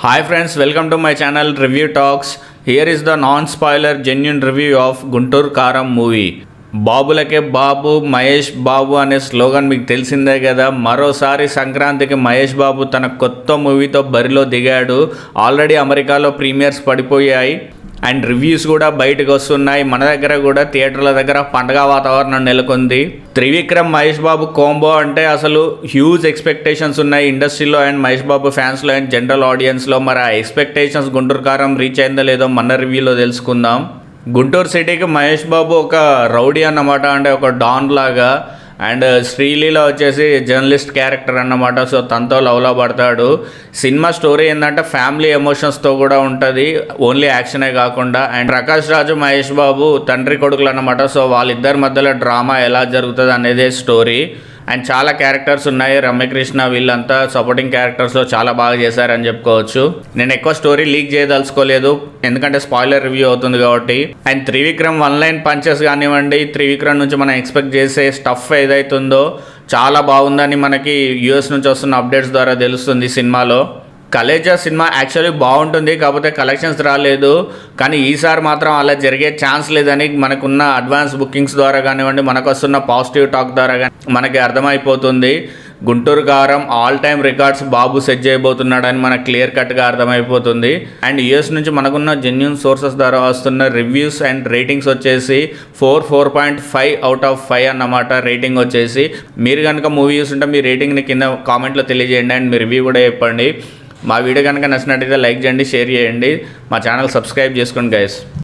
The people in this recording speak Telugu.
Hi friends, welcome to my channel Review Talks. Here is the non-spoiler genuine review of Guntur Karam movie. బాబులకే బాబు మహేష్ బాబు అనే స్లోగన్ మీకు తెలిసిందే కదా. మరోసారి సంక్రాంతికి మహేష్ బాబు తన కొత్త మూవీతో బరిలో దిగాడు. ఆల్రెడీ అమెరికాలో ప్రీమియర్స్ పడిపోయాయి అండ్ రివ్యూస్ కూడా బయటకు వస్తున్నాయి. మన దగ్గర కూడా థియేటర్ల దగ్గర పండగ వాతావరణం నెలకొంది. త్రివిక్రమ్ మహేష్ బాబు కాంబో అంటే అసలు హ్యూజ్ ఎక్స్పెక్టేషన్స్ ఉన్నాయి ఇండస్ట్రీలో అండ్ మహేష్ బాబు ఫ్యాన్స్లో అండ్ జనరల్ ఆడియన్స్లో. మరి ఆ ఎక్స్పెక్టేషన్స్ గుంటూరు కారం రీచ్ అయిందో లేదో మన రివ్యూలో తెలుసుకుందాం. గుంటూరు సిటీకి మహేష్ బాబు ఒక రౌడీ అన్నమాట, అంటే ఒక డాన్ లాగా. అండ్ శ్రీలీల వచ్చేసి జర్నలిస్ట్ క్యారెక్టర్ అన్నమాట. సో తనతో లవ్లో పడతాడు. సినిమా స్టోరీ ఏంటంటే ఫ్యామిలీ ఎమోషన్స్తో కూడా ఉంటుంది, ఓన్లీ యాక్షనే కాకుండా. అండ్ ప్రకాష్ రాజు మహేష్ బాబు తండ్రి కొడుకులు అన్నమాట. సో వాళ్ళిద్దరి మధ్యలో డ్రామా ఎలా జరుగుతుంది అనేదే స్టోరీ. అండ్ చాలా క్యారెక్టర్స్ ఉన్నాయి. రమ్యకృష్ణ వీళ్ళంతా సపోర్టింగ్ క్యారెక్టర్స్లో చాలా బాగా చేశారని చెప్పుకోవచ్చు. నేను ఎక్కువ స్టోరీ లీక్ చేయదలుచుకోలేదు ఎందుకంటే స్పాయిలర్ రివ్యూ అవుతుంది కాబట్టి. And Trivikram one line punches కానివ్వండి, త్రివిక్రమ్ నుంచి మనం ఎక్స్పెక్ట్ చేసే స్టఫ్ ఏదైతుందో చాలా బాగుందని మనకి యూఎస్ నుంచి వస్తున్న అప్డేట్స్ ద్వారా తెలుస్తుంది. సినిమాలో కలేజా సినిమా యాక్చువల్లీ బాగుంటుంది, కాకపోతే కలెక్షన్స్ రాలేదు. కానీ ఈసారి మాత్రం అలా జరిగే ఛాన్స్ లేదని మనకున్న అడ్వాన్స్ బుకింగ్స్ ద్వారా కానివ్వండి, మనకు వస్తున్న పాజిటివ్ టాక్ ద్వారా కానీ మనకి అర్థమైపోతుంది. గుంటూరు కారం ఆల్ టైమ్ రికార్డ్స్ బాబు సెట్ చేయబోతున్నాడని మనకు క్లియర్ కట్గా అర్థమైపోతుంది. అండ్ యూఎస్ నుంచి మనకున్న జెన్యూన్ సోర్సెస్ ద్వారా వస్తున్న రివ్యూస్ అండ్ రేటింగ్స్ వచ్చేసి 4.5 అవుట్ ఆఫ్ 5 అన్నమాట రేటింగ్ వచ్చేసి. మీరు కనుక మూవీ చూస్తుంటే మీ రేటింగ్ని కింద కామెంట్లో తెలియజేయండి అండ్ మీ రివ్యూ కూడా చెప్పండి. మా వీడియో కనుక నచ్చినట్టయితే లైక్ చేయండి, షేర్ చేయండి, మా ఛానల్ సబ్స్క్రైబ్ చేసుకోండి గైస్.